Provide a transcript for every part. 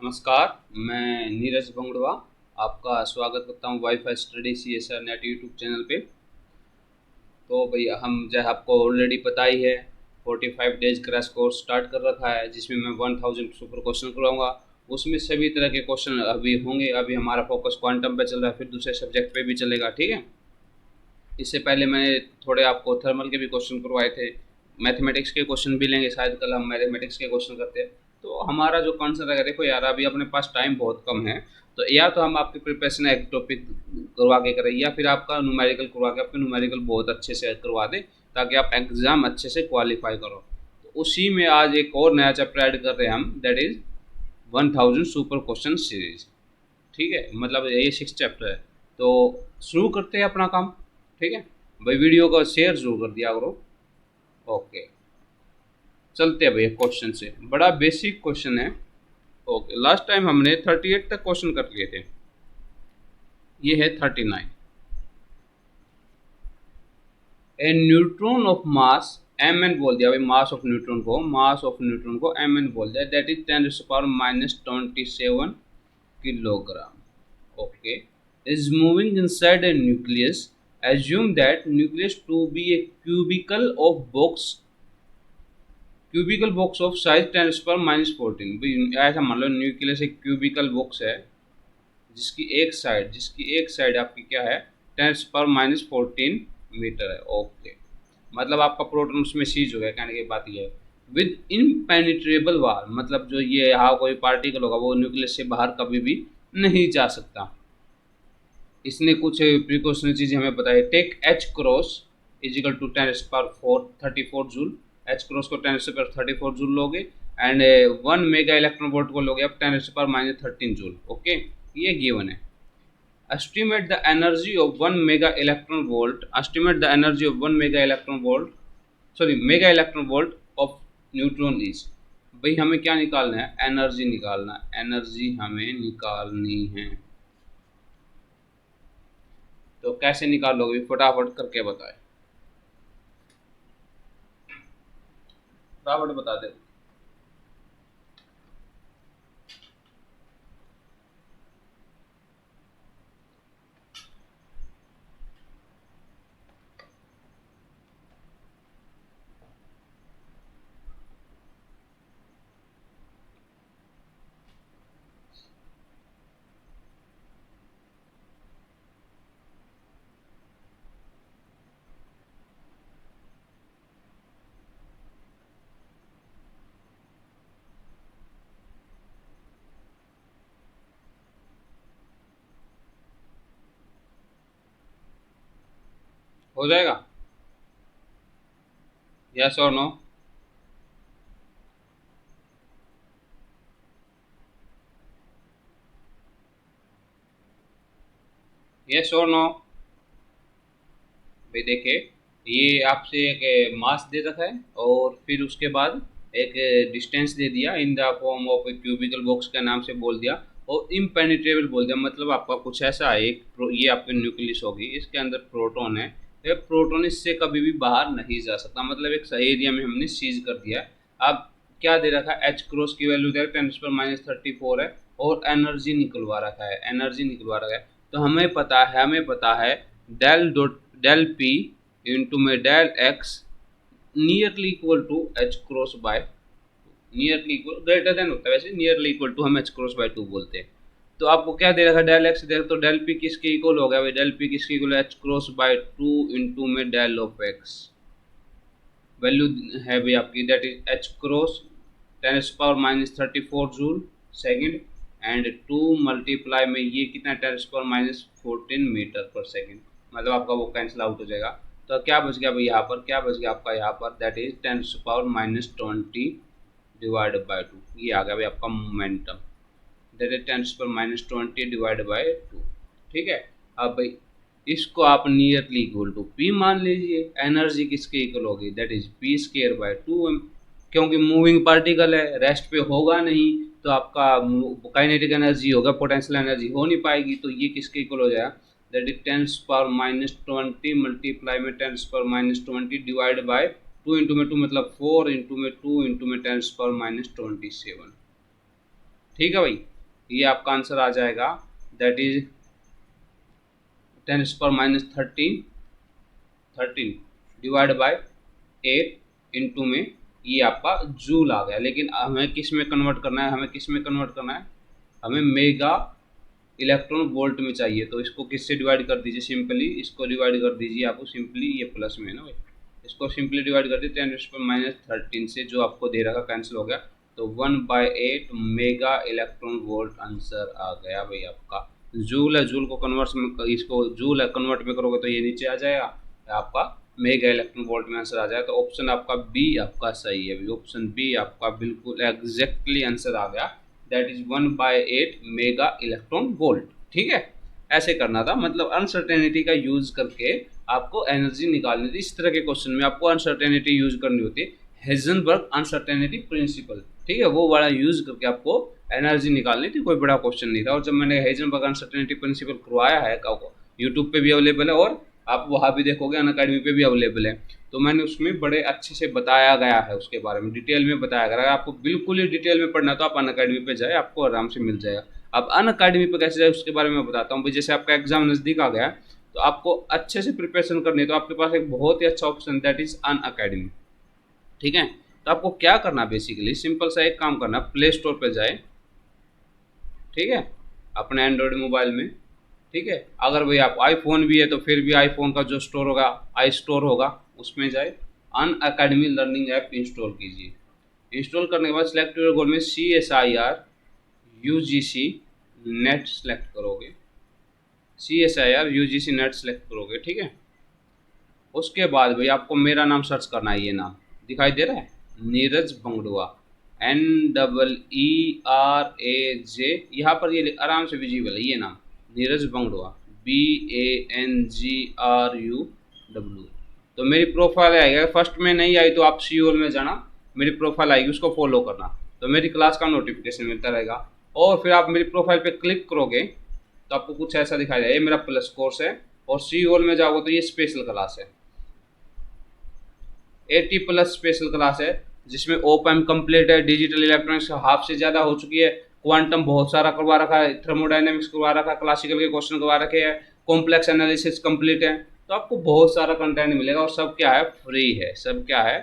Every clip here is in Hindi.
नमस्कार, मैं नीरज बंगड़वा आपका स्वागत करता हूँ wifi study CSR net YouTube channel पे। तो भैया हम जैसे आपको ऑलरेडी पता ही है 45 डेज क्रैश कोर्स स्टार्ट कर रखा है, जिसमें मैं 1000 सुपर क्वेश्चन करवाऊँगा। उसमें सभी तरह के क्वेश्चन अभी होंगे। अभी हमारा फोकस क्वांटम पे चल रहा है, फिर दूसरे सब्जेक्ट पे भी चलेगा, ठीक है। इससे पहले मैंने थोड़े आपको थर्मल के भी क्वेश्चन करवाए थे। मैथमेटिक्स के क्वेश्चन भी लेंगे, शायद कल हम मैथमेटिक्स के क्वेश्चन करते हैं। तो हमारा जो कॉन्सर्न है, देखो यार अभी अपने पास टाइम बहुत कम है, तो या तो हम आपकी प्रिपरेशन एक टॉपिक करवा के करें, या फिर आपका न्यूमेरिकल करवा के आपके न्यूमेरिकल बहुत अच्छे से करवा दें, ताकि आप एग्ज़ाम अच्छे से क्वालिफाई करो। तो उसी में आज एक और नया चैप्टर ऐड कर रहे हैं हम, that is 1000 super question series. ठीक है, मतलब ये 6 चैप्टर है। तो शुरू करते हैं अपना काम, ठीक है भाई। वीडियो को शेयर जरूर कर दिया करो। ओके, चलते हैं भैया क्वेश्चन से। बड़ा बेसिक क्वेश्चन है। ओके, लास्ट टाइम हमने 38 तक क्वेश्चन कर लिए थे, ये है 39। ए न्यूट्रॉन ऑफ मास mn बोल दिया भाई, मास ऑफ न्यूट्रॉन को, mn बोल दिया, that is 10⁻27 kilogram. Okay, is moving inside a nucleus. Assume that nucleus to be a cubical box of size 10⁻14। ऐसा मान लो न्यूक्लियस एक क्यूबिकल बॉक्स है, जिसकी एक साइड आपकी क्या है, 10⁻14 मीटर है। ओके, मतलब आपका प्रोटॉन उसमें सीज हो गया, कहने की बात ये है। विद इनपेनिट्रेबल वाल, मतलब जो ये यहाँ कोई पार्टिकल होगा वो न्यूक्लियस से बाहर कभी भी नहीं जा सकता। इसने कुछ प्रिकॉशनरी चीज़ें हमें बताई। Take H cross is equal to 10⁻34 joule. H cross को 10⁻34 जूल लोगे, एंड 1 मेगा इलेक्ट्रॉन वोल्ट को लोगे आप 10⁻13 जूल। ओके, ये गिवन है। Estimate the energy of 1 mega electron volt, mega electron volt of neutron is. भाई हमें क्या निकालना है, एनर्जी निकालना है, एनर्जी हमें निकालनी है। तो कैसे निकालोगे, फटाफट करके बताए, फटाफट बता दे। हो जाएगा, यस और नो? यस और नो? भाई देखिए, ये आपसे एक मास दे रखा है, और फिर उसके बाद एक डिस्टेंस दे दिया in the form of A cubical box का नाम से बोल दिया, और इम्पेनिट्रेबल बोल दिया। मतलब आपका कुछ ऐसा है, ये आपकी न्यूक्लियस होगी, इसके अंदर प्रोटॉन है, ये प्रोटॉन इससे कभी भी बाहर नहीं जा सकता। मतलब एक सही एरिया में हमने सीज कर दिया है। अब क्या दे रखा है, एच क्रॉस की वैल्यू दे 10⁻34 है, और एनर्जी निकलवा रखा है, तो हमें पता है डेल पी इंटू में del X nearly equal to H cross by, nearly equal greater than होता है, वैसे नियरली इक्वल टू हम एच क्रॉस बाय 2 बोलते हैं। तो आपको क्या दे रखा है, डेल एक्स दे रखा, तो डेल पी किसके इक्वल हो गया भाई, डेल पी किसके इक्वल है, एच क्रॉस बाय 2 इंटू में डेल ऑफ एक्स। वैल्यू है भाई आपकी, that is H cross 10⁻34 joule second, and 2 multiply में ये कितना 10⁻14 मीटर पर सेकेंड। मतलब आपका वो कैंसिल आउट हो जाएगा। तो क्या बच गया भाई यहाँ पर, क्या बच गया आपका यहाँ पर, दैट इज 10⁻20 डिवाइडेड बाई 2। ये आ गया भाई आपका momentum, that is 10⁻20 divided by 2। ठीक है, अब भाई इसको आप नियरली इक्वल टू पी मान लीजिए। एनर्जी किसके इक्वल होगी, that is P square by 2m, क्योंकि मूविंग पार्टिकल है, रेस्ट पे होगा नहीं, तो आपका काइनेटिक एनर्जी होगा, पोटेंशियल एनर्जी हो नहीं पाएगी। तो ये किसके इक्वल हो जाएगा, दैट इज 10⁻20 मल्टीप्लाई में 10⁻20 डिवाइड बाय 2 इंटू में 2 मतलब 4 इंटू में 2 इंटू में 10⁻27। ठीक है भाई, ये आपका आंसर आ जाएगा, that is 10⁻13 divide by 8 into में ये आपका जूल आ गया। लेकिन हमें किस में कन्वर्ट करना है, हमें मेगा इलेक्ट्रॉन वोल्ट में चाहिए। तो इसको किससे डिवाइड कर दीजिए, सिंपली इसको डिवाइड कर दीजिए, आपको सिंपली ये प्लस में है ना भाई, इसको सिंपली डिवाइड कर दीजिए 10⁻13 से, जो आपको दे रखा कैंसिल हो गया, तो 1/8 मेगा इलेक्ट्रॉन वोल्ट आंसर आ गया भाई आपका। जूल है, जूल को कन्वर्ट में, इसको जूल है कन्वर्ट में करोगे तो ये नीचे आ जाएगा, आपका मेगा इलेक्ट्रॉन वोल्ट में आंसर आ जाएगा। तो ऑप्शन आपका बी आपका सही है, ऑप्शन बी आपका बिल्कुल एग्जैक्टली आंसर आ गया, that is 1/8 mega electron volt. ठीक है, ऐसे करना था, मतलब अनसर्टेनिटी का यूज करके आपको एनर्जी निकालनी थी। इस तरह के क्वेश्चन में आपको अनसर्टेनिटी यूज करनी होती है, हेजनबर्ग अनसर्टेनिटी प्रिंसिपल, ठीक है, वो वाला यूज करके आपको एनर्जी निकालनी थी, कोई बड़ा क्वेश्चन नहीं था। और जब मैंने हेजनबर्ग अनसर्टेनिटी प्रिंसिपल करवाया है, यूट्यूब पे भी अवेलेबल है और आप वहाँ भी देखोगे, अनअकैडमी पे भी अवेलेबल है, तो मैंने उसमें बड़े अच्छे से बताया गया है, उसके बारे में डिटेल में बताया गया है। अगर आपको बिल्कुल ही डिटेल में पढ़ना तो आप अनअकैडमी पे जाए, आपको आराम से मिल जाएगा। अब अनअकैडमी पे कैसे जाए उसके बारे में बताता हूँ। जैसे आपका एग्जाम नज़दीक आ गया तो आपको अच्छे से प्रिपरेशन करनी है, तो आपके पास एक बहुत ही अच्छा ऑप्शन दैट इज अनअकैडमी। ठीक है, तो आपको क्या करना, बेसिकली सिंपल सा एक काम करना, प्ले स्टोर पर जाए, ठीक है, अपने एंड्रॉयड मोबाइल में, ठीक है, अगर भाई आप आईफोन भी है तो फिर भी आईफोन का जो स्टोर होगा, आई स्टोर होगा, उसमें जाए, अनअकैडमी लर्निंग ऐप इंस्टॉल कीजिए। इंस्टॉल करने के बाद सिलेक्ट योर गोल में CSIR UGC नेट सेलेक्ट करोगे, CSIR UGC नेट सेलेक्ट करोगे, ठीक है। उसके बाद भाई आपको मेरा नाम सर्च करना है, ये नाम दिखाई दे रहा है, नीरज बंगड़ुआ, NEERAJ, यहाँ पर ये आराम से विजिबल है ये नाम, नीरज बंगड़ुआ, BANGRUW। तो मेरी प्रोफाइल आएगी, फर्स्ट में नहीं आई तो आप सीओल में जाना, मेरी प्रोफाइल आएगी, उसको फॉलो करना, तो मेरी क्लास का नोटिफिकेशन मिलता रहेगा। और फिर आप मेरी प्रोफाइल पे क्लिक करोगे तो आपको कुछ ऐसा दिखाई देगा, ये मेरा प्लस कोर्स है, और सीओल में जाओगे तो ये स्पेशल क्लास है, 80+ स्पेशल क्लास है, जिसमें ओपन कंप्लीट है, डिजिटल इलेक्ट्रॉनिक्स हाफ से ज़्यादा हो चुकी है, क्वांटम बहुत सारा करवा रखा है, थर्मोडाइनमिक्स करवा रखा है, क्लासिकल के क्वेश्चन करवा रखे हैं, कॉम्प्लेक्स एनालिसिस कंप्लीट है। तो आपको बहुत सारा कंटेंट मिलेगा, और सब क्या है, फ्री है, सब क्या है,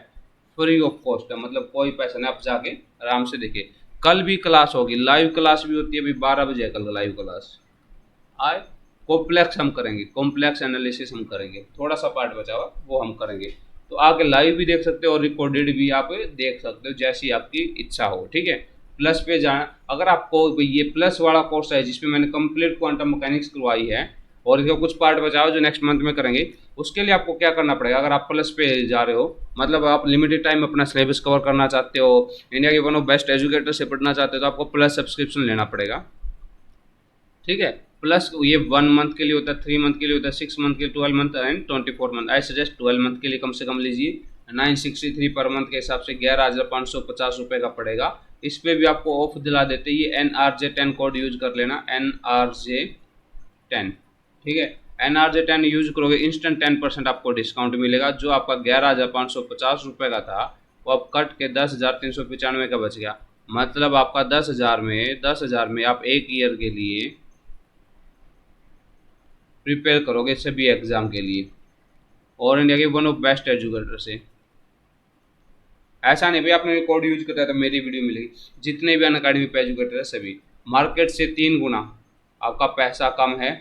फ्री ऑफ कॉस्ट है, मतलब कोई पैसा नहीं, आप जाके आराम से देखिए। कल भी क्लास होगी, लाइव क्लास भी होती है, अभी 12 बजे है कल लाइव क्लास, आए कॉम्प्लेक्स हम करेंगे, कॉम्प्लेक्स एनालिसिस हम करेंगे, थोड़ा सा पार्ट बचा हुआ वो हम करेंगे। तो आके लाइव भी देख सकते हो और रिकॉर्डेड भी आप देख सकते हो, जैसी आपकी इच्छा हो, ठीक है। प्लस पे जाना, अगर आपको ये प्लस वाला कोर्स है जिसमें मैंने कंप्लीट क्वांटम मैकेनिक्स करवाई है, और इसका कुछ पार्ट बचा हो जो नेक्स्ट मंथ में करेंगे, उसके लिए आपको क्या करना पड़ेगा, अगर आप प्लस पे जा रहे हो, मतलब आप लिमिटेड टाइम अपना सिलेबस कवर करना चाहते हो, इंडिया के वन ऑफ बेस्ट एजुकेटर से पढ़ना चाहते हो, तो आपको प्लस सब्सक्रिप्शन लेना पड़ेगा, ठीक है। प्लस ये 1 मंथ के लिए होता है, 3 मंथ के लिए होता है, 6 मंथ के लिए, 12 month and 24 month. I suggest 12 month के लिए कम से कम लीजिए, 963 पर मंथ के हिसाब से 11,550 रुपये का पड़ेगा। इस पर भी आपको ऑफ दिला देते, ये NRJ10 कोड यूज कर लेना, NRJ10, ठीक है। NRJ10 यूज करोगे इंस्टेंट 10% आपको डिस्काउंट मिलेगा, जो आपका 11,550 रुपये का था वो अब कट के 10,395 का बच गया। मतलब आपका 10,000 में आप एक ईयर के लिए प्रिपेयर करोगे सभी एग्जाम के लिए, और इंडिया के वन ऑफ बेस्ट एजुकेटर से। ऐसा नहीं भाई आपने कोड यूज करता है तो मेरी वीडियो मिलेगी, जितने भी अनअकैडमी पे एजुकेटर है सभी, मार्केट से 3 गुना आपका पैसा कम है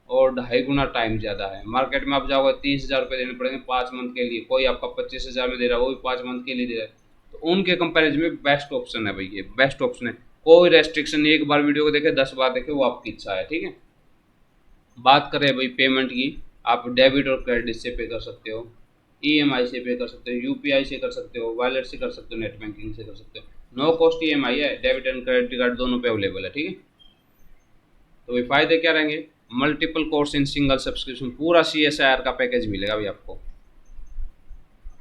और 2.5 गुना टाइम ज़्यादा है। मार्केट में आप जाओगे 30,000 रुपये देने पड़ेंगे 5 मंथ के लिए, कोई आपका 25,000 में दे रहा है, वो भी 5 मंथ के लिए दे रहा है, तो उनके कंपेरिजन में बेस्ट ऑप्शन है भाई, ये बेस्ट ऑप्शन है, कोई रेस्ट्रिक्शन नहीं, एक बार वीडियो को देखे 10 बार देखे वो आपकी इच्छा है, ठीक है। बात करें भाई पेमेंट की, आप डेबिट और क्रेडिट से पे कर सकते हो, EMI से पे कर सकते हो, UPI से कर सकते हो, वॉलेट से कर सकते हो, नेट बैंकिंग से कर सकते हो, नो कॉस्ट EMI है, डेबिट एंड क्रेडिट कार्ड दोनों पे अवेलेबल है, ठीक है। तो भाई फायदे क्या रहेंगे, multiple course in single subscription, पूरा CSIR का पैकेज मिलेगा भाई आपको,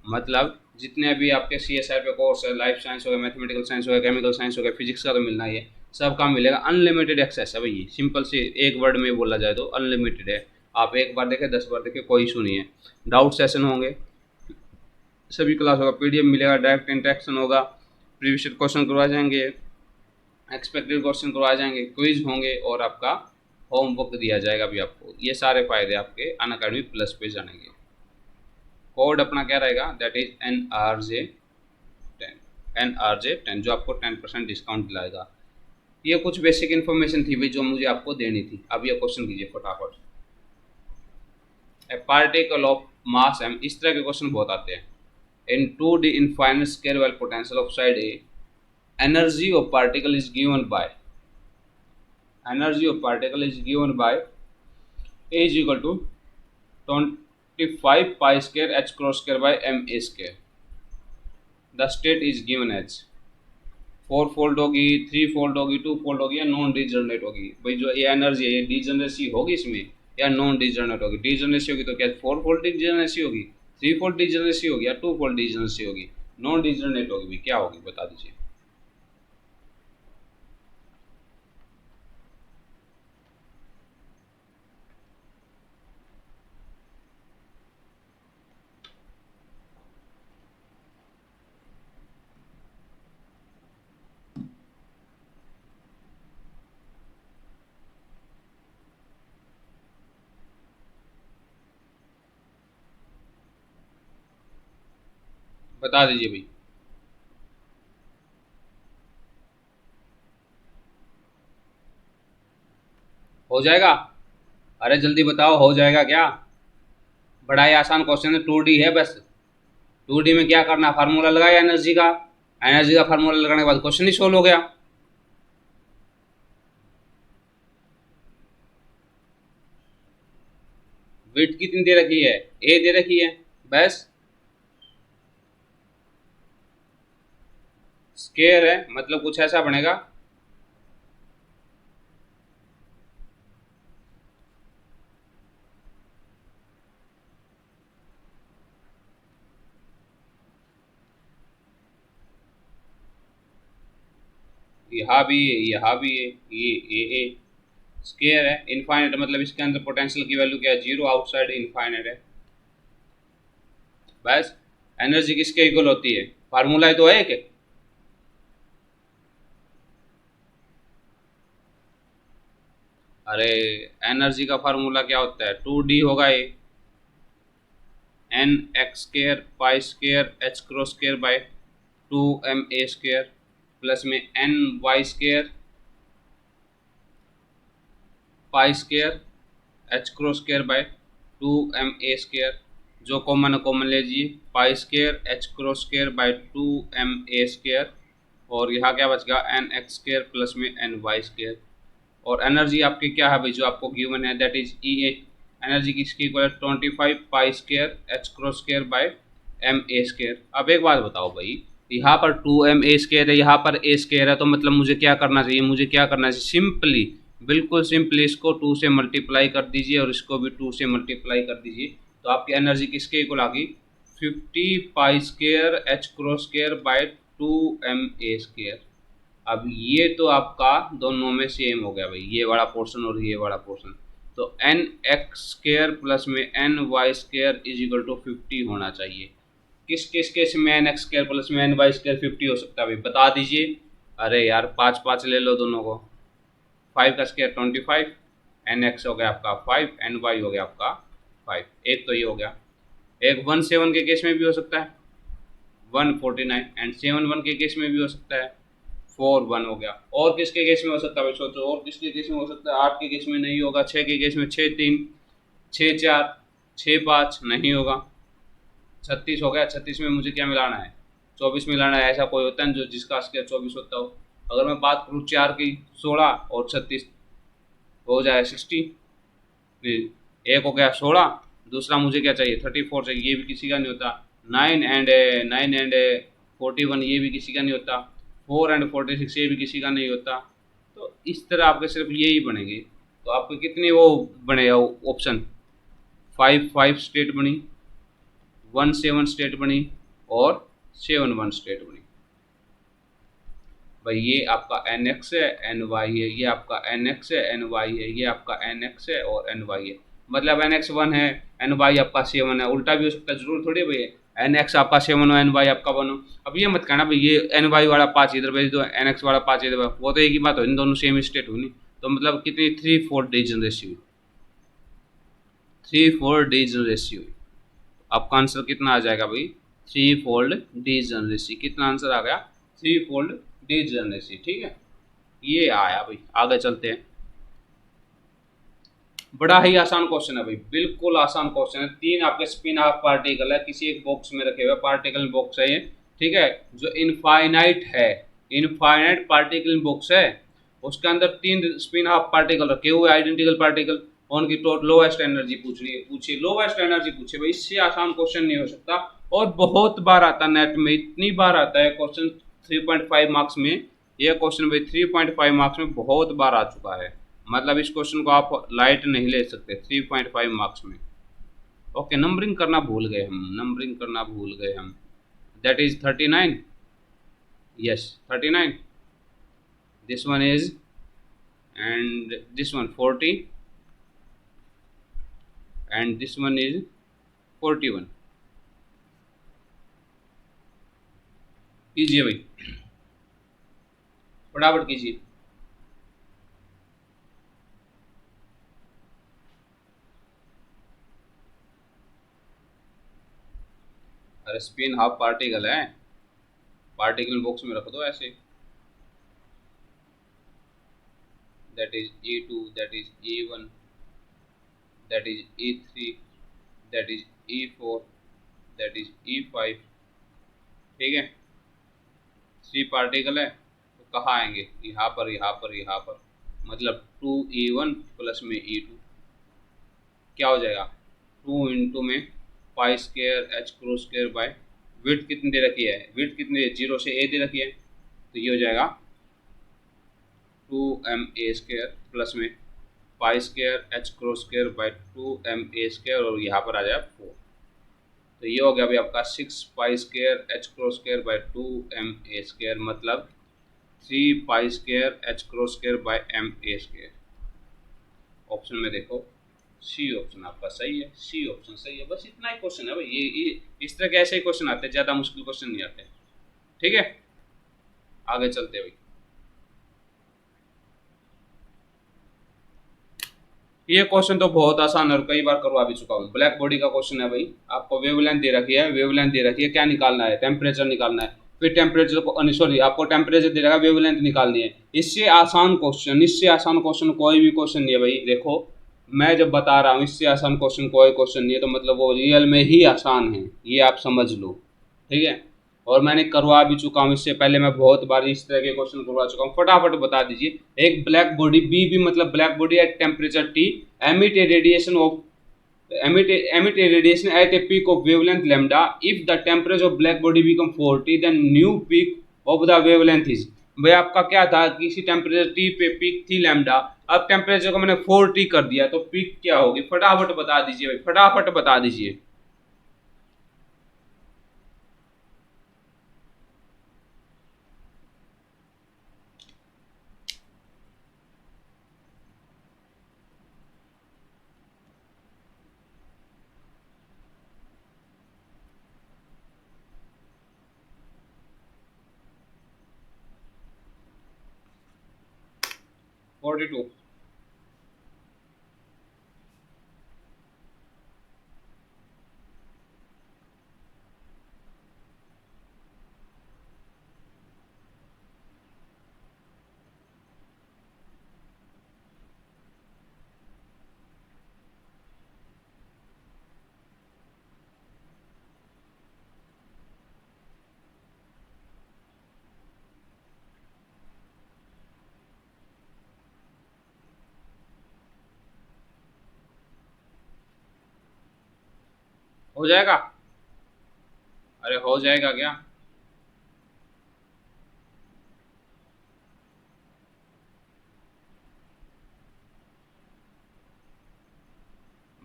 मतलब जितने भी आपके CSIR पे कोर्स है, लाइफ साइंस हो गया, मैथमेटिकल साइंस हो गया, केमिकल साइंस हो गया, फिजिक्स का तो मिलना ही है, सब काम मिलेगा, अनलिमिटेड एक्सेस है भाई, ये सिंपल से एक वर्ड में बोला जाए तो अनलिमिटेड है, आप एक बार देखें 10 बार देखें कोई इशू नहीं है। डाउट सेशन होंगे, सभी क्लास होगा, PDF मिलेगा, डायरेक्ट इंटरेक्शन होगा, प्रीवियस क्वेश्चन करवा जाएंगे, एक्सपेक्टेड क्वेश्चन करवाए जाएंगे, क्विज होंगे और आपका होमवर्क दिया जाएगा भी आपको। ये सारे फायदे आपके अनअकैडमी प्लस पे जानेंगे। कोड अपना क्या रहेगा, दैट इज NRJ10 जो आपको 10% डिस्काउंट दिलाएगा। ये कुछ बेसिक इन्फॉर्मेशन थी भाई जो मुझे आपको देनी थी। अब ये क्वेश्चन कीजिए फटाफट। ए पार्टिकल ऑफ मास m, इस तरह के क्वेश्चन बहुत आते हैं। इन 2D infinite scale while potential of side A, energy of particle is given by A is equal to 25 pi square h cross square by m a square। The state is given as 4 fold होगी, 3 फोल्ड होगी, 2 फोल्ड होगी या नॉन डिजनरेट होगी। भाई जो ये एनर्जी है ये डिजनरेसी होगी इसमें या नॉन डिजनरेट होगी। डिजनरेसी होगी तो क्या 4 फोल्ड डिजनरेसी होगी, 3 फोल्ड डिजनरेसी होगी या 2 फोल्ड डिजनरेसी होगी। नॉन डिजनरेट होगी, क्या होगी बता दीजिए। बता दीजिए भाई। हो जाएगा? अरे जल्दी बताओ, हो जाएगा क्या? बड़ा ही आसान क्वेश्चन है, 2D है बस। 2D में क्या करना, फार्मूला लगाया एनर्जी का, एनर्जी का फार्मूला लगाने के बाद क्वेश्चन ही सोल्व हो गया। विड्थ कितनी दे रखी है, ए दे रखी है बस। स्क्वायर है मतलब कुछ ऐसा बनेगा, यहाँ भी है, यहाँ भी है, ये ए स्क्वायर है। इनफाइनाइट मतलब इसके अंदर पोटेंशियल की वैल्यू क्या है, 0, आउटसाइड इनफाइनाइट है बस। एनर्जी किसके इक्वल होती है, फार्मूला ही तो है कि अरे एनर्जी का फार्मूला क्या होता है, 2D होगा ये, N X square pi square H cross square by 2ma square plus में N Y square pi square H cross square by 2ma square. जो कॉमन कॉमन लीजिए, pi square H cross square by 2ma square और यहाँ क्या बच गया एन एक्स स्क्र प्लस में एन वाई स्क्र। और एनर्जी आपकी क्या है भाई जो आपको गिवन है, that is E A. Energy किसकी इक्वल है, 25 pi square H cross square by M A square. अब एक बात बताओ भाई, यहाँ पर 2ma स्क्र है, यहाँ पर a स्क्र है, तो मतलब मुझे क्या करना चाहिए, मुझे क्या करना चाहिए, सिंपली बिल्कुल सिंपली इसको 2 से मल्टीप्लाई कर दीजिए और इसको भी 2 से मल्टीप्लाई कर दीजिए। तो आपकी एनर्जी किसके इक्वल आ गई, 50 pi square H cross square by 2ma square. अब ये तो आपका दोनों में सेम हो गया भाई, ये वाला पोर्शन और ये वाला पोर्शन। तो एन एक्स स्क्र प्लस में N Y square is equal to 50 होना चाहिए। किस किस केस में एन एक्स स्क्र प्लस में एन वाई स्क्र 50 हो सकता है भाई, बता दीजिए। अरे यार 5 5 ले लो दोनों को, 5 का स्क्र 25, एन एक्स हो गया आपका 5, एन वाई हो गया आपका 5। एक तो ये हो गया। एक 1 7 के केस में भी हो सकता है 149, एंड 7 1 के केस में भी हो सकता है 4 1 हो गया। और किसके केस में हो सकता है भाई सोचो, और किसके केस में हो सकता है, 8 के केस में नहीं होगा, 6 के केस में 6 3 6 4 6 5 नहीं होगा, 36 हो गया। 36 में मुझे क्या मिलाना है, 24 मिलाना है। ऐसा कोई होता है जो जिसका स्क्वायर 24 होता हो। अगर मैं बात करूँ 4 की, 16 और 36 हो जाए 60। एक हो गया 16, दूसरा मुझे क्या चाहिए 34 चाहिए, ये भी किसी का नहीं होता। 9 एंड 41 ये भी किसी का नहीं होता। 4 एंड 46 ये भी किसी का नहीं होता। तो इस तरह आपके सिर्फ ये ही बनेंगे। तो आपके कितने वो बनेगा ऑप्शन, 5 5 स्टेट बनी, 1 7 स्टेट बनी और 7 1 स्टेट बनी। भाई ये आपका एन एक्स है, एन वाई है, ये आपका एन एक्स है, एन वाई है, ये आपका एन एक्स है और एन वाई है। मतलब एन एक्स 1 है, एन वाई आपका 7 है। उल्टा भी हो सकता है, जरूर थोड़ी भाई एन एक्स आपका 7 हो, एन वाई आपका 1 हो। अब ये मत कहना भाई ये एन वाई वाला 5 इधर भेज दो, एन एक्स वाला 5 इधर, वो तो एक ही बात हो, इन दोनों सेम स्टेट हुई नहीं। तो मतलब कितनी 3/4 डिवीजन रेशियो, 3/4 डिवीजन रेशियो। आपका आंसर कितना आ जाएगा भाई, 3/4 डिवीजन रेशियो। कितना आंसर आ गया, 3/4 डिवीजन रेशियो। ठीक है, ये आया भाई। आगे चलते हैं, बड़ा ही आसान क्वेश्चन है भाई, बिल्कुल आसान क्वेश्चन है। 3 आपके स्पिन हाफ पार्टिकल है, किसी एक बॉक्स में रखे हुए, पार्टिकल बॉक्स है ये। ठीक है, जो इनफाइनाइट है, इनफाइनाइट पार्टिकल बॉक्स है, उसके अंदर 3 स्पिन हाफ पार्टिकल रखे हुए, आइडेंटिकल पार्टिकल। उनकी टोटल लोएस्ट एनर्जी पूछ रही है, पूछिए लोएस्ट एनर्जी पूछिए भाई, इससे आसान क्वेश्चन नहीं हो सकता। और बहुत बार आता है नेट में, इतनी बार आता है क्वेश्चन 3.5 मार्क्स में। यह क्वेश्चन भाई 3.5 मार्क्स में बहुत बार आ चुका है। मतलब इस क्वेश्चन को आप लाइट नहीं ले सकते 3.5 मार्क्स में। ओके, नंबरिंग करना भूल गए हम, नंबरिंग करना भूल गए हम। That is 39, yes 39, this one is, and this one 40, and this one is 41। कीजिए भाई, फटाफट कीजिए। अरे स्पिन हाफ पार्टिकल है, पार्टिकल बॉक्स में रख दो ऐसे। That is E2, that is E1, that is E3, that is E4, that is E5। ठीक है, 3 पार्टिकल है, तो कहाँ आएंगे, यहाँ पर, यहाँ पर, यहाँ पर। मतलब 2E1 प्लस में E2 क्या हो जाएगा, 2 इंटू में pi square H crow square by, width कितनी दे रखी है, विड्थ कितनी है, 0 से A दे रखी है, तो ये हो जाएगा 2ma स्केयर प्लस में pi square H crow square by 2ma square, और यहाँ पर आ जाएगा 4। तो ये हो गया अभी आपका 6 pi square H crow square by 2ma square, मतलब 3 pi square H crow square by ma square. Option में देखो, सी ऑप्शन आपका सही है, सी ऑप्शन सही है। बस इतना ही क्वेश्चन है भाई, ये इस तरह के ऐसे ही क्वेश्चन आते हैं, ज़्यादा मुश्किल क्वेश्चन नहीं आते। ठीक है, आगे चलते हैं भाई। ये क्वेश्चन तो बहुत आसान है और कई बार करवा भी चुका हूँ। ब्लैक बॉडी का क्वेश्चन है भाई, आपको वेवलेंथ दे रखी है, वेवलेंथ दे रखी है, क्या निकालना है, टेम्परेचर निकालना है। फिर टेम्परेचर को, सॉरी, आपको टेम्परेचर दे रखा है, वेवलेंथ निकालनी है। इससे आसान क्वेश्चन, इससे आसान क्वेश्चन कोई भी क्वेश्चन नहीं है भाई। देखो, मैं जब बता रहा हूँ इससे आसान क्वेश्चन कोई क्वेश्चन नहीं है, तो मतलब वो रियल में ही आसान है, ये आप समझ लो। ठीक है, और मैंने करवा भी चुका हूँ, इससे पहले मैं बहुत बार इस तरह के क्वेश्चन करवा चुका हूँ। फटाफट बता दीजिए। एक ब्लैक बॉडी, बी भी मतलब black body at temperature T emit a radiation of emit a radiation at a peak of wavelength lambda. If the temperature of black body become 40, then new peak of the wavelength is। भाई आपका क्या था, किसी टेम्परेचर T पे पीक थी लैम्डा, अब टेम्परेचर को मैंने 40 कर दिया, तो पीक क्या होगी, फटाफट बता दीजिए भाई, फटाफट बता दीजिए। Forty two. हो जाएगा, अरे हो जाएगा क्या।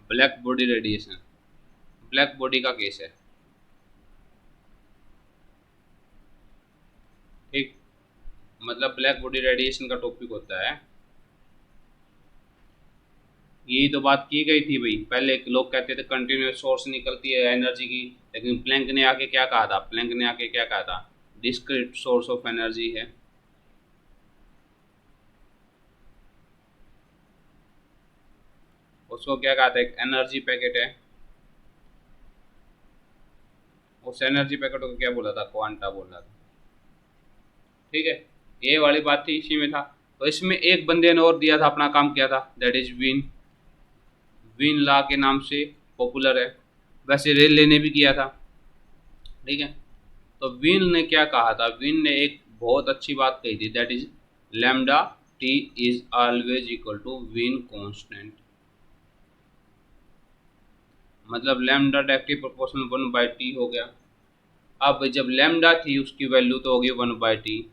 Black body radiation, black body का केस है। ठीक, मतलब ब्लैक बॉडी रेडिएशन का टॉपिक होता है। यही तो बात की गई थी भाई। पहले लोग कहते थे कंटिन्यूस सोर्स निकलती है एनर्जी की, लेकिन प्लैंक ने आके क्या कहा था, प्लैंक ने आके क्या कहा था, डिस्क्रीट सोर्स ऑफ एनर्जी है। उसको क्या कहा था, एक एनर्जी पैकेट है। उस एनर्जी पैकेट को क्या बोला था, क्वांटा बोला था। ठीक है, ये वाली बात थी, इसी में था। तो इसमें एक बंदे ने और दिया था, अपना काम किया था, दैट इज विन। विन ला के नाम से पॉपुलर है। वैसे रेले ने भी किया था। ठीक है, तो विन ने क्या कहा था, विन ने एक बहुत अच्छी बात कही थी, that is lambda T is always equal to Wien constant. मतलब लैम्डा डायरेक्टली प्रोपोर्शनल 1/t हो गया। अब जब लैम्डा थी उसकी वैल्यू तो होगी 1/t।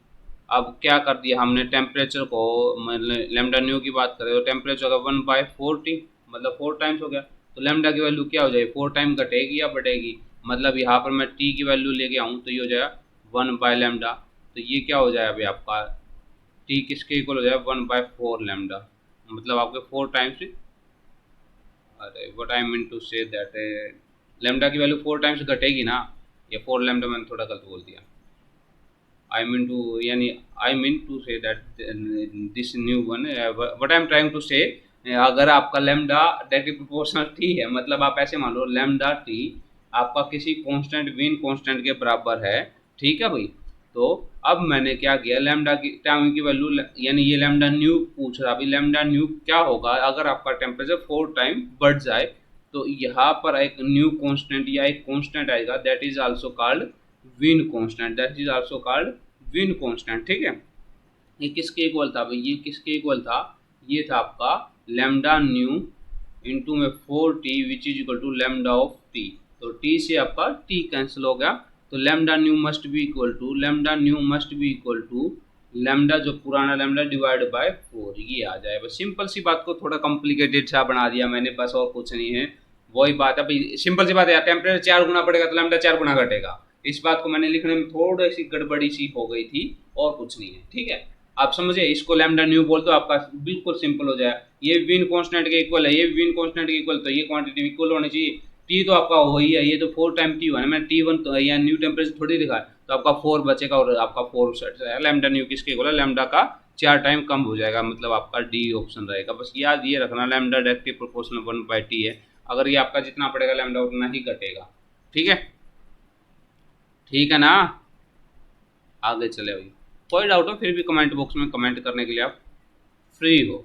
अब क्या कर दिया हमने, टेम्परेचर को, मतलब लैम्डा न्यू की बात करें तो टेम्परेचर का 1/4t, मतलब 4 टाइम्स हो गया। तो लैम्डा की वैल्यू क्या हो जाएगी, 4 टाइम घटेगी या बढ़ेगी। मतलब यहाँ पर मैं टी की वैल्यू लेके आऊँ तो ये हो जाएगा 1/λ। तो ये क्या हो जाएगा भाई आपका, टी किसके इक्वल हो जाएगा, 1/4λ। मतलब आपके 4 टाइम्स। अरे what I mean to say that lambda की वैल्यू 4 टाइम्स घटेगी ना। ये 4λ मैंने थोड़ा गलत बोल दिया। आई मीन टू, यानी I mean to say that this new one, what I am trying to say, अगर आपका लैम्डा डायरेक्टली प्रोपोर्शनल टी है, मतलब आप ऐसे मान लो लैम्डा टी आपका किसी कांस्टेंट विन कांस्टेंट के बराबर है। ठीक है भाई। तो अब मैंने क्या किया, लैम्डा की टाइम की वैल्यू, यानी ये लैम्डा न्यू पूछ रहा, अभी लैम्डा न्यू क्या होगा अगर आपका टेम्परेचर 4 टाइम बढ़ जाए। तो यहाँ पर एक न्यू कांस्टेंट या एक कांस्टेंट आएगा, that is also called win constant, that is also called win constant. ठीक है, ये किसके इक्वल था भाई, ये किसके इक्वल था, ये था आपका लैम्डा न्यू इंटू में 4t which is equal to lambda of T. तो टी से आपका टी कैंसिल हो गया। तो lambda new must be equal to, lambda new must be equal to lambda, जो पुराना लैम्डा डिवाइड बाय 4, ये आ जाए। बस सिंपल सी बात को थोड़ा कॉम्प्लिकेटेड सा बना दिया मैंने, बस और कुछ नहीं है। वही बात है भाई, सिंपल सी बात है, टेम्परेचर 4 गुना बढ़ेगा तो लैम्डा 4 गुना घटेगा। इस बात को मैंने लिखने में थोड़ी सी गड़बड़ी सी हो गई थी, और कुछ नहीं है। ठीक है, आप समझे, इसको लैम्डा न्यू बोल दो, आपका बिल्कुल सिंपल हो जाए। ये विन कांस्टेंट के इक्वल है, ये विन कांस्टेंट के इक्वल, तो ये क्वांटिटी इक्वल होनी चाहिए। टी तो आपका वही है, ये तो 4 टाइम टी हुआ है, मैंने T1 तो या न्यू टेम्परेचर थोड़ी लिखा है, तो आपका 4 बचेगा और आपका 4 सेट है। लैम्डा न्यू किसके इक्वल है, लैम्डा का 4 टाइम कम हो जाएगा, मतलब आपका डी ऑप्शन रहेगा। बस याद ये रखना, लैम्डा डायरेक्टली प्रोपोर्शनल 1/t है। अगर ये आपका जितना पड़ेगा लैम्डा उतना ही घटेगा। ठीक है, ठीक है ना। आगे चले भाई, कोई डाउट हो फिर भी कमेंट बॉक्स में कमेंट करने के लिए आप फ्री हो।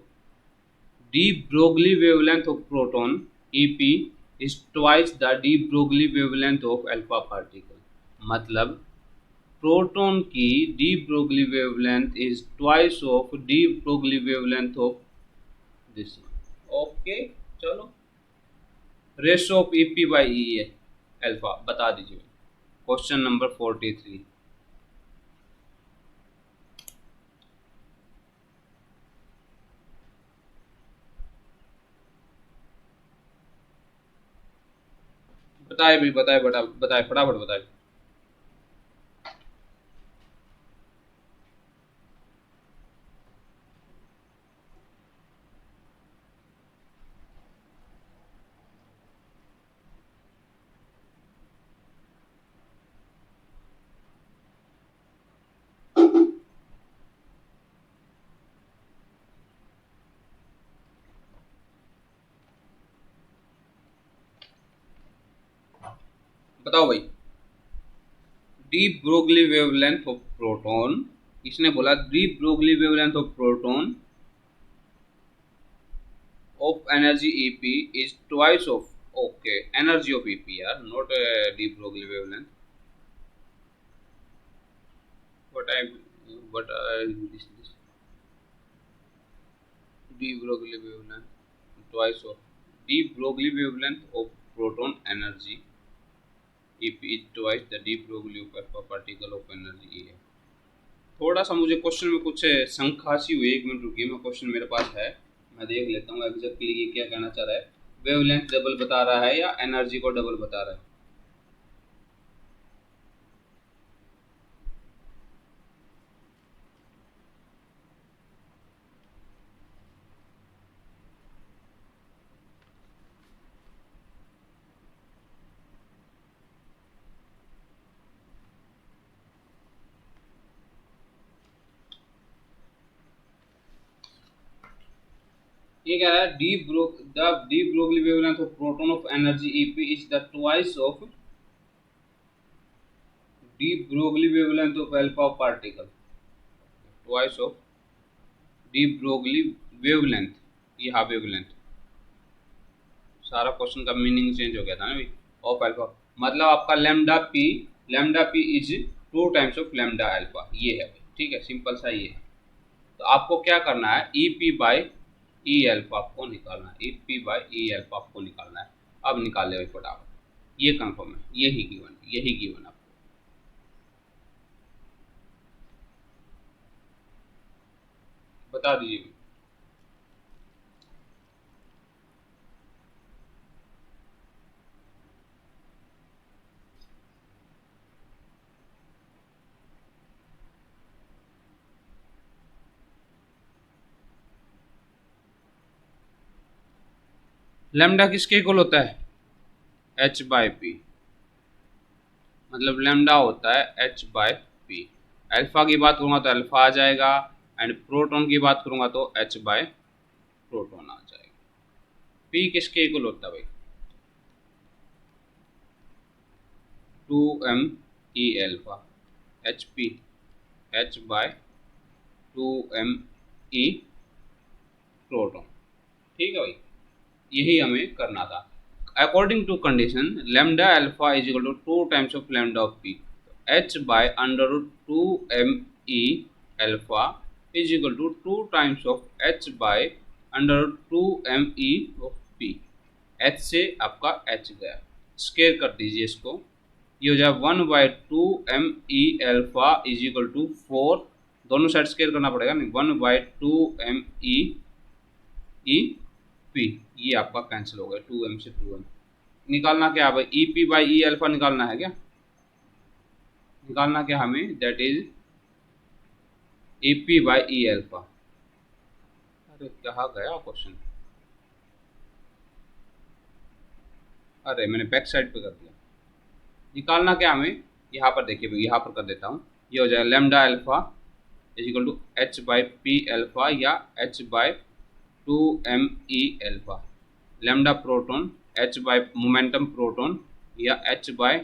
de Broglie wavelength of proton EP is twice the de Broglie wavelength of alpha particle। मतलब प्रोटॉन की de Broglie wavelength is twice of de Broglie wavelength of this one। Okay, चलो, ratio of EP by E है अल्फा, बता दीजिए। Question number 43। बताए भी, बताए बता, बताए फटाफट बताए। बताओ भाई, de Broglie wavelength of proton, इसने बोला de Broglie wavelength of proton of energy EP is twice of, okay, energy of EP यार, not de Broglie wavelength। what I what this de Broglie wavelength twice of de Broglie wavelength of proton energy EP is twice the de Broglie of alpha particle of energy E है। थोड़ा सा मुझे क्वेश्चन में कुछ शंखासी हुई, 1 मिनट रुकिए, मैं क्वेश्चन मेरे पास है, मैं देख लेता हूँ एग्जैक्टली ये क्या कहना चाह रहा है। वेवलेंथ डबल बता रहा है या एनर्जी को डबल बता रहा है। ये कह रहा है de Broglie wavelength of proton of energy EP is the twice of de Broglie wavelength of alpha particle, twice of de Broglie wavelength, ये वेवलेंथ, सारा क्वेश्चन का मीनिंग चेंज हो गया था ना भाई, ऑफ अल्फा मतलब आपका lambda P is 2 times of lambda alpha, ये है भाई, ठीक है, सिंपल सा ये है। तो आपको क्या करना है, ई पी बाई ई अल्फा आपको निकालना है, ई पी बाई ई अल्फा आपको निकालना है। अब निकाल ले भाई फटाफट, ये कंफर्म है, यही गिवन आपको। बता दीजिए। लैम्डा किसके इक्वल होता है, एच बाई पी, मतलब लैम्डा होता है एच बाई पी। अल्फा की बात करूँगा तो अल्फा आ जाएगा, एंड प्रोटॉन की बात करूँगा तो एच बाय प्रोटॉन आ जाएगा। पी किसके इक्वल होता है भाई, 2m E alpha, H P H by 2m E proton, ठीक है भाई, यही हमें करना था। According to condition lambda alpha is equal to 2 times of lambda of P, H by under root 2m E alpha is equal to 2 times of H by under root 2m E of P. H से आपका एच गया, स्केयर कर दीजिए इसको, ये हो जाए 1/2m E alpha is equal to 4, दोनों साइड स्केयर करना पड़ेगा नहीं, 1/2m ई पी, ये आपका कैंसिल हो गया, 2m से 2m। निकालना क्या है भाई, ई पी बाई ई अल्फा निकालना है क्या, निकालना क्या हमें, that is E P by E alpha. अरे कहाँ गया क्वेश्चन, अरे मैंने बैक साइड पे कर दिया। निकालना क्या हमें, यहाँ पर देखिए भाई, यहाँ पर कर देता हूँ, ये हो जाएगा lambda alpha is equal to H by P alpha या H by 2m E alpha, lambda proton H by momentum proton या H by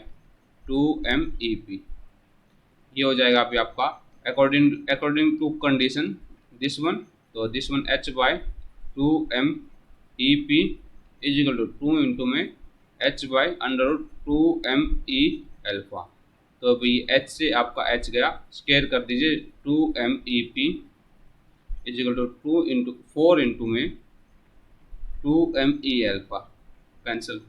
2m E P, ये हो जाएगा अभी आपका according to condition this one, तो this one H by 2m E P is equal to 2 into में H by under root 2m E alpha. तो अभी एच से आपका एच गया, स्केयर कर दीजिए, 2m E P is equal to 2 into 4 into में 2m ई अल्फा, कैंसिल,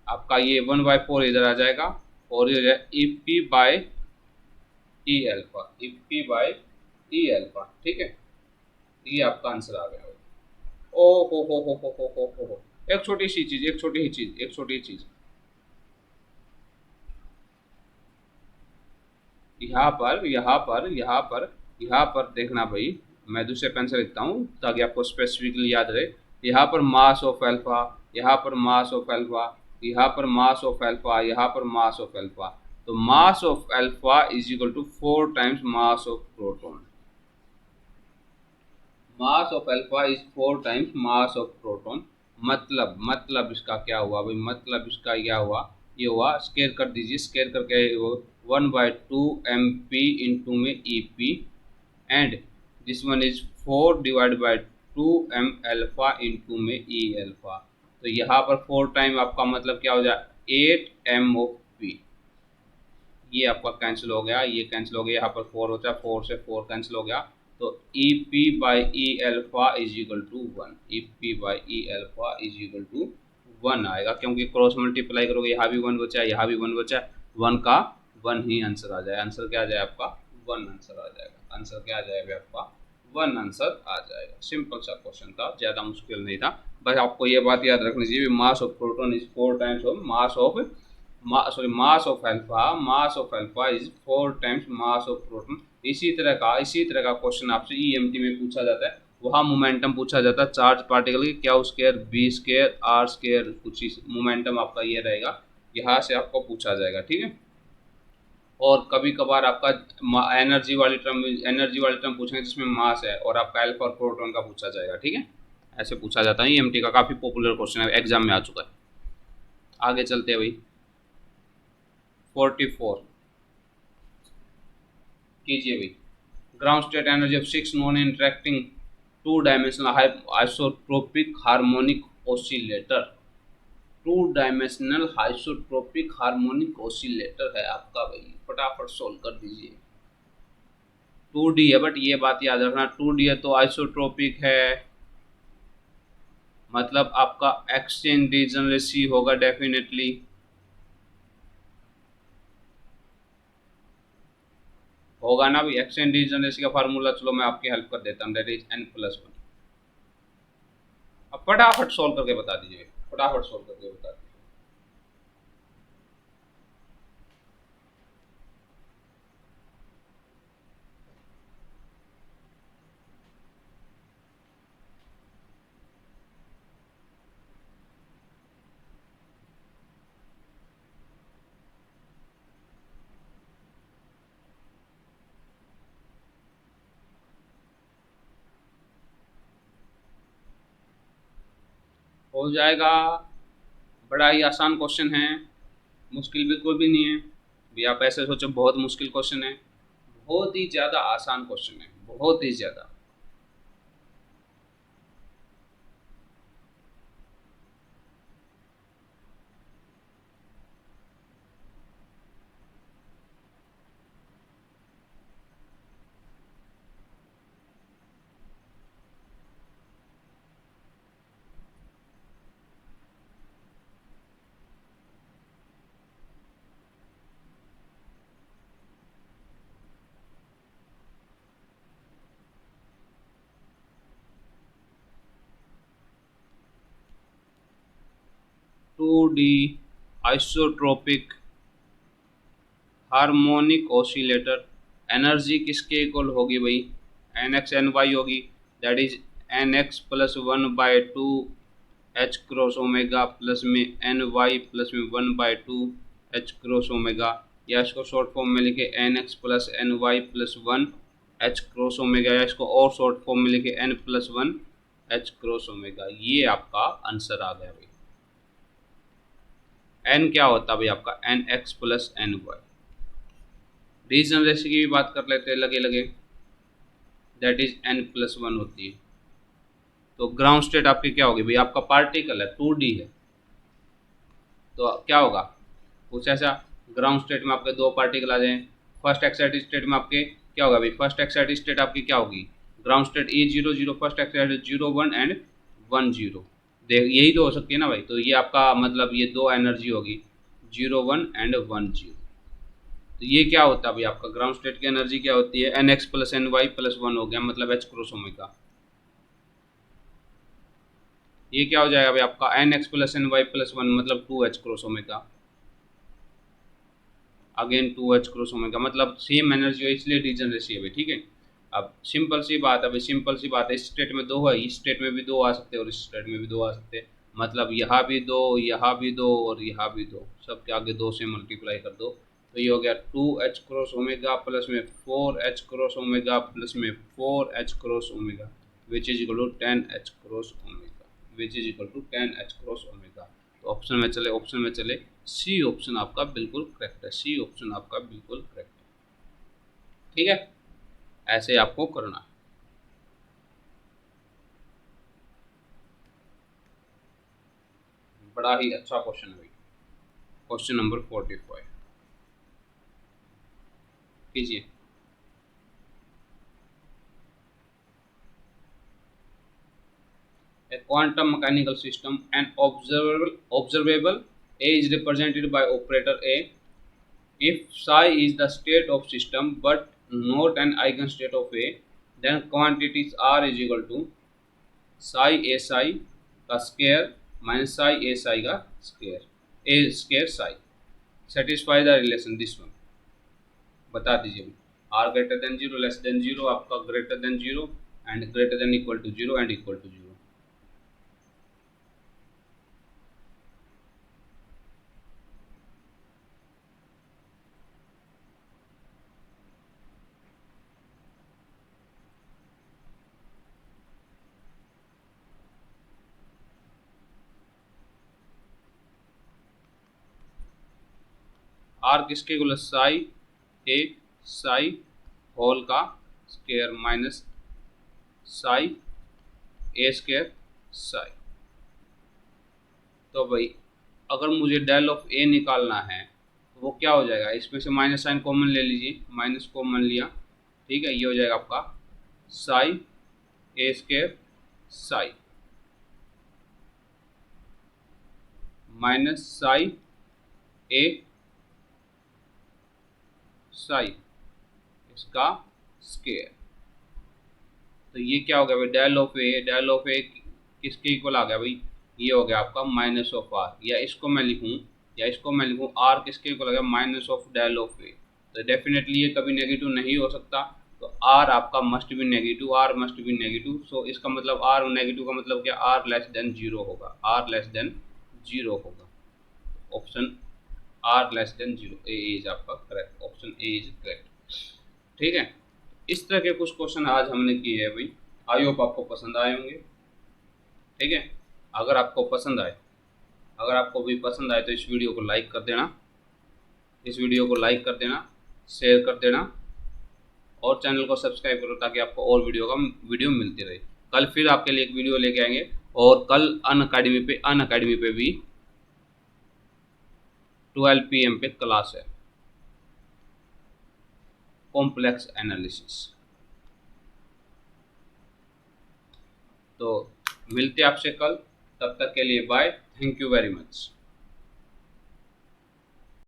आपका ये 1/4 इधर आ जाएगा, और ये हो जाए ई पी बाय ई अल्फा, ई पी बाय ई अल्फा, ठीक है, ये आपका आंसर आ गया। ओ हो, एक छोटी सी चीज, एक छोटी चीज, यहाँ पर देखना भाई, मैं दूसरे पेन से लिखता हूँ ताकि आपको स्पेसिफिकली याद रहे। यहाँ पर मास ऑफ अल्फा, यहाँ पर मास ऑफ अल्फा, यहाँ पर मास ऑफ अल्फा, यहाँ पर मास ऑफ अल्फा, तो mass of alpha is equal to 4 times mass of proton, mass of alpha is 4 times mass of proton. मतलब इसका क्या हुआ भाई, मतलब इसका क्या हुआ, ये हुआ, स्केयर कर दीजिए, स्केयर करके 1/2 MP इंटू में E P, and this one is 4 divide by 2m alpha into में ई अल्फा, तो यहाँ पर 4 टाइम आपका मतलब क्या हो जाए, 8m ऑफ पी, ये आपका कैंसिल हो गया, ये कैंसिल हो गया, यहाँ पर 4 होता है, 4 से 4 कैंसिल हो गया, तो E P by E alpha is equal to 1, E P by E alpha is equal to 1 आएगा, क्योंकि क्रॉस मल्टीप्लाई करोगे, यहाँ भी 1 बचा है, यहाँ भी 1 बचा है, 1 का 1 ही आंसर आ जाए, आंसर क्या आ जाए आपका 1 आंसर आ जाएगा, आंसर क्या आ जाएगा आपका 1 आंसर आ जाएगा। सिंपल सा क्वेश्चन था, ज़्यादा मुश्किल नहीं था, बस आपको ये बात याद रखनी चाहिए, मास of proton is 4 times of mass of alpha is 4 times mass of proton. इसी तरह का क्वेश्चन आपसे ईएमटी में पूछा जाता है, वहाँ मोमेंटम पूछा जाता है चार्ज पार्टिकल की, क्या square B square R square, कुछ मोमेंटम आपका ये रहेगा, यहाँ से आपको पूछा जाएगा, ठीक है। और कभी कभार आपका एनर्जी वाली टर्म पूछेंगे जिसमें मास है, और आपका अल्फा और प्रोटॉन का पूछा जाएगा, ठीक है। ऐसे पूछा जाता है, ईएमटी का काफ़ी पॉपुलर क्वेश्चन है, एग्जाम में आ चुका है। आगे चलते हैं भाई। 44 कीजिए भाई। Ground state energy of 6 non interacting two dimensional isotropic harmonic oscillator. Two dimensional isotropic harmonic oscillator है आपका भाई, फटाफट सोल्व कर दीजिए। 2D है, बट ये बात याद रखना 2D है तो आइसोट्रोपिक है, मतलब आपका एक्सचेंज डिजनरेसी होगा डेफिनेटली। होगा ना भाई, एक्सचेंज डिजनरेसी का फार्मूला चलो मैं आपकी हेल्प कर देता हूँ, दैट इज n+1। अब फटाफट सोल्व करके बता दीजिए, फटाफट सोल्व करके बता दीजिए। हो जाएगा, बड़ा ही आसान क्वेश्चन है, मुश्किल बिल्कुल भी नहीं है भी। आप ऐसे सोचो बहुत मुश्किल क्वेश्चन है, बहुत ही ज़्यादा आसान क्वेश्चन है, बहुत ही ज़्यादा। 2D isotropic harmonic oscillator, energy किसके इक्वल होगी भाई, एन एक्स एन वाई होगी, that is nx+1/2 H cross omega plus में ny प्लस में 1/2 एच क्रॉस ओमेगा, या इसको शॉर्ट फॉर्म में लिखे nx+ny+1 एच क्रॉस ओमेगा, या इसको और शॉर्ट फॉर्म में लिखे n+1 एच क्रॉस ओमेगा। ये आपका आंसर आ गया भाई। n क्या होता है भाई आपका, nx+ny। रीजनरेशन की भी बात कर लेते हैं लगे लगे, दैट इज n+1 होती है। तो ग्राउंड स्टेट आपकी क्या होगी भाई, आपका पार्टिकल है 2D है, तो क्या होगा कुछ ऐसा। ग्राउंड स्टेट में आपके दो पार्टिकल आ जाए, फर्स्ट एक्साइटेड स्टेट में आपके क्या होगा भाई, फर्स्ट एक्साइटेड स्टेट आपकी क्या होगी, ground state E00, first excited 0 1 and 1 0। देख यही तो हो सकती है ना भाई, तो ये आपका मतलब ये दो एनर्जी होगी 0 1 एंड 1 0। तो ये क्या होता है भाई, आपका ग्राउंड स्टेट की एनर्जी क्या होती है, nx+ny+1 हो गया, मतलब h क्रॉस ओमेगा। ये क्या हो जाएगा भाई आपका nx+ny+1 मतलब 2h cross omega, again 2h cross omega, मतलब सेम एनर्जी है इसलिए डिजनरेसी है भाई, ठीक है। अब सिंपल सी बात है भाई, सिंपल सी बात है, इस स्टेट में दो है, इस स्टेट में भी दो आ सकते हैं और इस स्टेट में भी दो आ सकते हैं, मतलब यहाँ भी दो, यहाँ भी दो और यहाँ भी दो, सबके आगे दो से मल्टीप्लाई कर दो, तो ये हो गया 2h क्रॉस ओमेगा प्लस में 4h क्रॉस ओमेगा प्लस में 4h cross omega which is equal to 10h cross omega, which is equal to 10h cross omega. तो ऑप्शन में चले, ऑप्शन में चले, सी ऑप्शन आपका बिल्कुल करेक्ट है, सी ऑप्शन आपका बिल्कुल करेक्ट है, ठीक है। ऐसे आपको करना है। बड़ा ही अच्छा क्वेश्चन है भाई। क्वेश्चन नंबर 45 कीजिए। A quantum mechanical system, an observable A is represented by operator A. If psi is the state of system but not an eigenstate of A, then quantities R is equal to psi A psi का square minus psi A psi का square, A square psi। Satisfy the relation this one. बता दीजिए। R greater than zero, less than zero, आपका greater than zero and greater than equal to zero and equal to zero. R किसके इक्वल है, साई ए साई होल का square minus psi A square psi. तो भाई अगर मुझे डेल ऑफ ए निकालना है तो वो क्या हो जाएगा, इसमें से माइनस साइन कॉमन ले लीजिए, माइनस कॉमन लिया, ठीक है, ये हो जाएगा आपका Sai A square Sai minus psi A Sai इसका स्क्वायर। तो ये क्या हो गया भाई, डेल ऑफ ए किसके इक्वल आ गया भाई, ये हो गया आपका माइनस ऑफ आर, या इसको मैं लिखूँ आर किसके इक्वल आ गया, माइनस ऑफ डेल ऑफ ए। तो डेफिनेटली ये कभी नेगेटिव नहीं हो सकता, तो आर आपका must be negative, R must be negative. So इसका मतलब आर नेगेटिव का मतलब क्या, आर लेस देन जीरो होगा, आर लेस देन जीरो होगा। Option R less than zero, A is आपका correct, option A is correct. ठीक है, इस तरह के कुछ क्वेश्चन आज हमने किए हैं भाई, आई होप आपको पसंद आए होंगे। ठीक है, अगर आपको पसंद आए, अगर आपको भी पसंद आए तो इस वीडियो को लाइक कर देना, इस वीडियो को लाइक कर देना, शेयर कर देना और चैनल को सब्सक्राइब करो ताकि आपको और वीडियो मिलती रहे। कल फिर आपके लिए एक वीडियो लेके आएंगे और कल अनअकैडमी पे भी 12 PM पे क्लास है, कॉम्प्लेक्स एनालिसिस। तो मिलते हैं आपसे कल, तब तक के लिए bye, thank you very much.